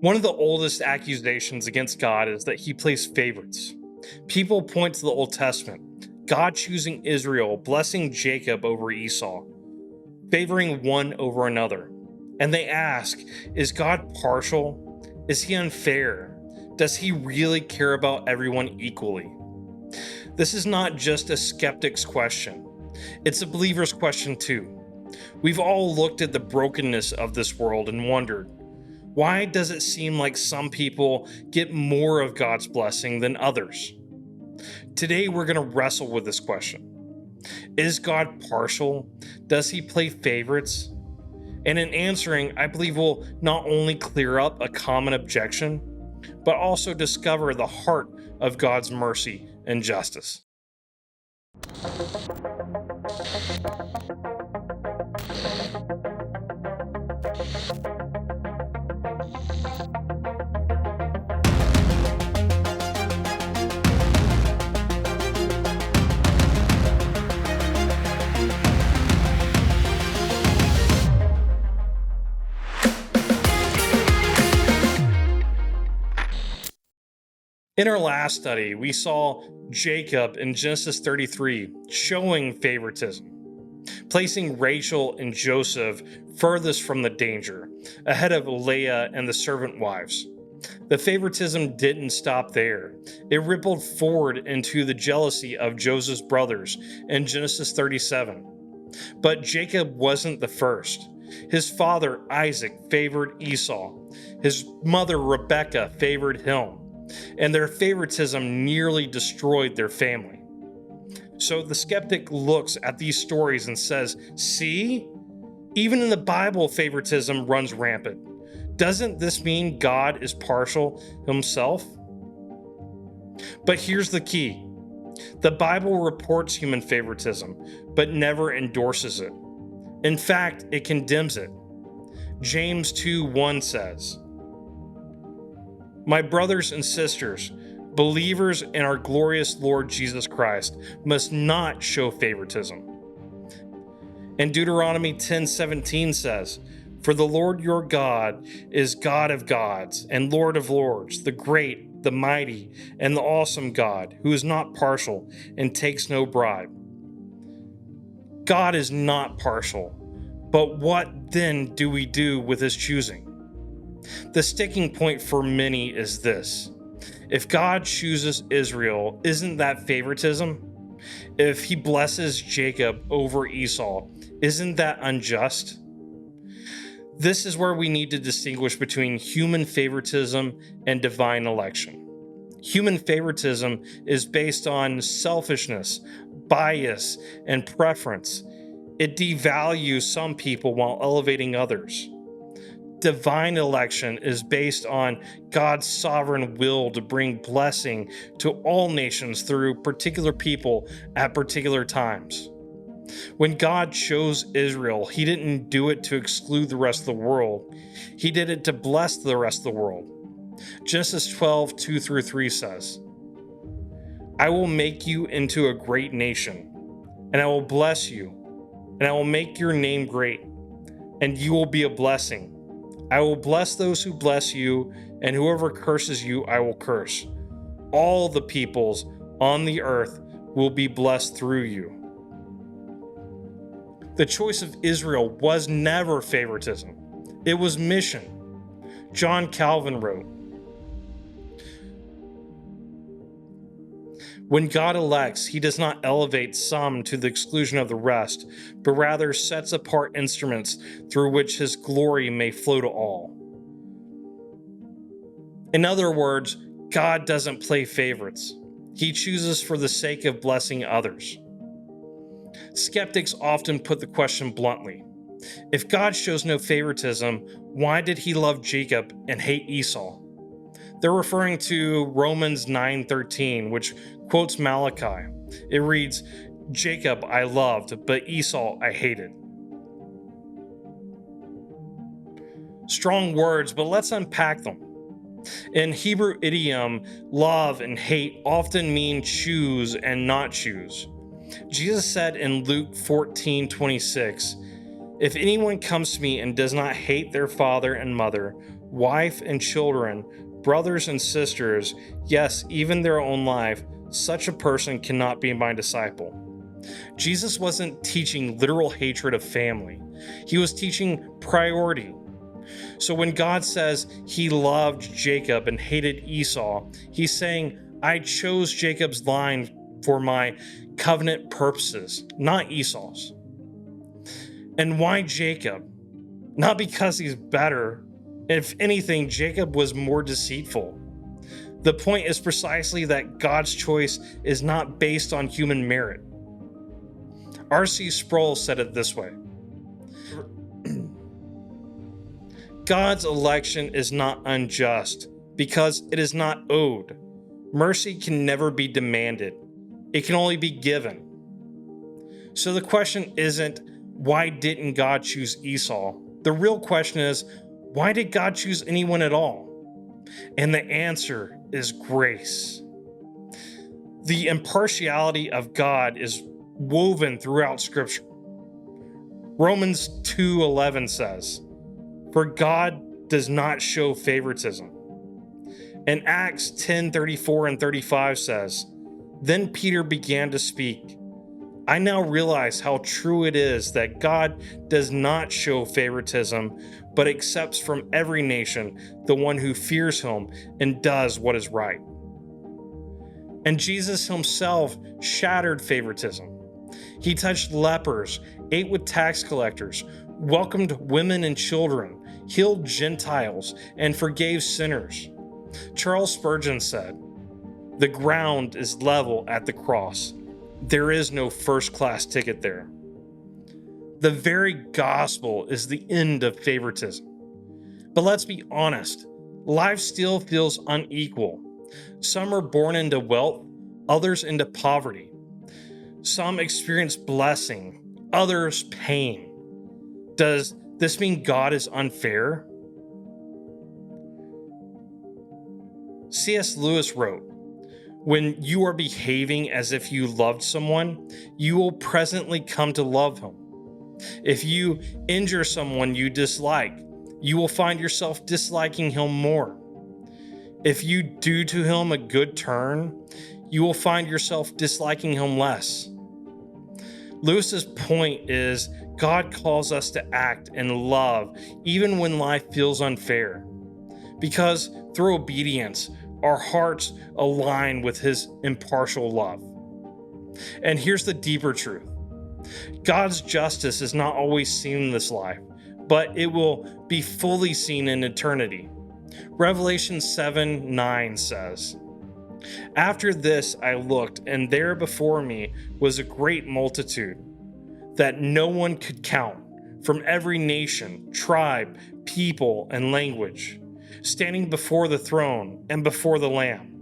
One of the oldest accusations against God is that he plays favorites. People point to the Old Testament, God choosing Israel, blessing Jacob over Esau, favoring one over another. And they ask, is God partial? Is he unfair? Does he really care about everyone equally? This is not just a skeptic's question. It's a believer's question too. We've all looked at the brokenness of this world and wondered, why does it seem like some people get more of God's blessing than others? Today we're going to wrestle with this question. Is God partial? Does he play favorites? And in answering, I believe we'll not only clear up a common objection, but also discover the heart of God's mercy and justice. In our last study, we saw Jacob in Genesis 33 showing favoritism, placing Rachel and Joseph furthest from the danger, ahead of Leah and the servant wives. The favoritism didn't stop there. It rippled forward into the jealousy of Joseph's brothers in Genesis 37. But Jacob wasn't the first. His father Isaac favored Esau. His mother Rebekah favored him. And their favoritism nearly destroyed their family. So the skeptic looks at these stories and says, see, even in the Bible, favoritism runs rampant. Doesn't this mean God is partial himself? But here's the key. The Bible reports human favoritism, but never endorses it. In fact, it condemns it. James 2:1 says, my brothers and sisters, believers in our glorious Lord Jesus Christ, must not show favoritism. And Deuteronomy 10:17 says, for the Lord your God is God of gods and Lord of lords, the great, the mighty, and the awesome God, who is not partial and takes no bribe. God is not partial, but what then do we do with his choosing? The sticking point for many is this. If God chooses Israel, isn't that favoritism? If he blesses Jacob over Esau, isn't that unjust? This is where we need to distinguish between human favoritism and divine election. Human favoritism is based on selfishness, bias, and preference. It devalues some people while elevating others. Divine election is based on God's sovereign will to bring blessing to all nations through particular people at particular times. When God chose Israel, he didn't do it to exclude the rest of the world. He did it to bless the rest of the world. Genesis 12:2-3 says, I will make you into a great nation, and I will bless you, and I will make your name great, and you will be a blessing. I will bless those who bless you, and whoever curses you, I will curse. All the peoples on the earth will be blessed through you. The choice of Israel was never favoritism. It was mission. John Calvin wrote, when God elects, he does not elevate some to the exclusion of the rest, but rather sets apart instruments through which his glory may flow to all. In other words, God doesn't play favorites. He chooses for the sake of blessing others. Skeptics often put the question bluntly. If God shows no favoritism, why did he love Jacob and hate Esau? They're referring to Romans 9:13, which quotes Malachi. It reads, Jacob I loved, but Esau I hated. Strong words, but let's unpack them. In Hebrew idiom, love and hate often mean choose and not choose. Jesus said in Luke 14:26, if anyone comes to me and does not hate their father and mother, wife and children, brothers and sisters, yes, even their own life, such a person cannot be my disciple. Jesus wasn't teaching literal hatred of family. He was teaching priority. So when God says he loved Jacob and hated Esau, he's saying, I chose Jacob's line for my covenant purposes, not Esau's. And why Jacob? Not because he's better. If anything, Jacob was more deceitful. The point is precisely that God's choice is not based on human merit. R.C. Sproul said it this way: God's election is not unjust because it is not owed. Mercy can never be demanded. It can only be given. So the question isn't, why didn't God choose Esau? The real question is, why did God choose anyone at all? And the answer is grace. The impartiality of God is woven throughout Scripture. Romans 2:11 says, for God does not show favoritism. And Acts 10:34 and 35 says, then Peter began to speak. I now realize how true it is that God does not show favoritism, but accepts from every nation the one who fears him and does what is right. And Jesus himself shattered favoritism. He touched lepers, ate with tax collectors, welcomed women and children, healed Gentiles, and forgave sinners. Charles Spurgeon said, the ground is level at the cross. There is no first-class ticket there. The very gospel is the end of favoritism. But let's be honest, life still feels unequal. Some are born into wealth, others into poverty. Some experience blessing, others pain. Does this mean God is unfair? C.S. Lewis wrote, when you are behaving as if you loved someone, you will presently come to love him. If you injure someone you dislike, you will find yourself disliking him more. If you do to him a good turn, you will find yourself disliking him less. Lewis's point is, God calls us to act and love even when life feels unfair, because through obedience, our hearts align with his impartial love. And here's the deeper truth. God's justice is not always seen in this life, but it will be fully seen in eternity. Revelation 7:9 says, after this I looked, and there before me was a great multitude that no one could count, from every nation, tribe, people, and language, standing before the throne and before the Lamb.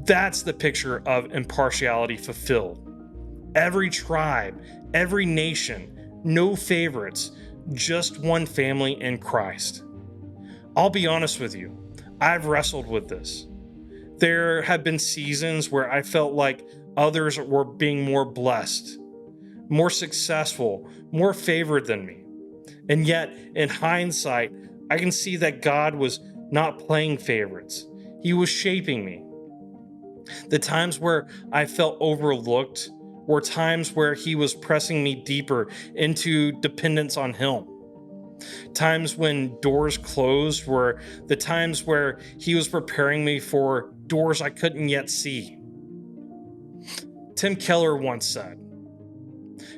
That's the picture of impartiality fulfilled. Every tribe, every nation, no favorites, just one family in Christ. I'll be honest with you, I've wrestled with this. There have been seasons where I felt like others were being more blessed, more successful, more favored than me. And yet, in hindsight, I can see that God was not playing favorites. He was shaping me. The times where I felt overlooked were times where he was pressing me deeper into dependence on him. Times when doors closed were the times where he was preparing me for doors I couldn't yet see. Tim Keller once said,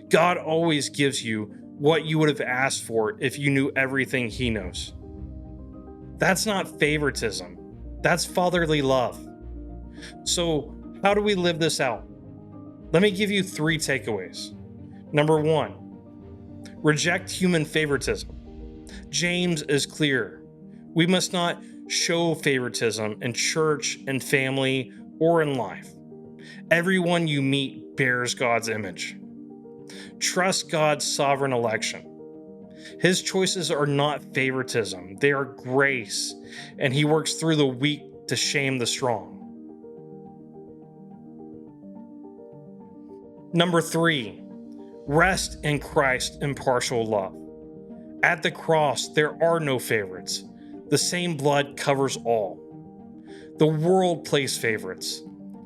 God always gives you what you would have asked for if you knew everything he knows. That's not favoritism. That's fatherly love. So, how do we live this out? Let me give you 3 takeaways. Number 1, reject human favoritism. James is clear. We must not show favoritism in church, in family, or in life. Everyone you meet bears God's image. Trust God's sovereign election. His choices are not favoritism, they are grace, and he works through the weak to shame the strong. Number 3, rest in Christ's impartial love. At the cross, there are no favorites. The same blood covers all. The world plays favorites.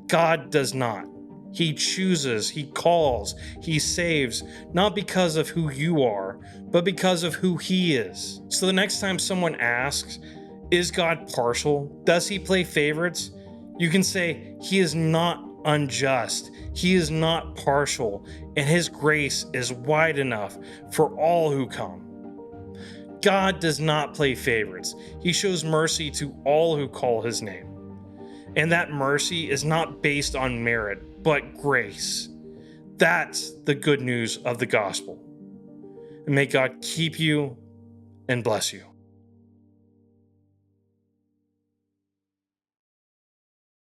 God does not. He chooses, He calls, He saves, not because of who you are, but because of who He is. So the next time someone asks, is God partial? Does He play favorites? You can say, He is not unjust. He is not partial, and His grace is wide enough for all who come. God does not play favorites. He shows mercy to all who call His name. And that mercy is not based on merit, but grace. That's the good news of the gospel. And may God keep you and bless you.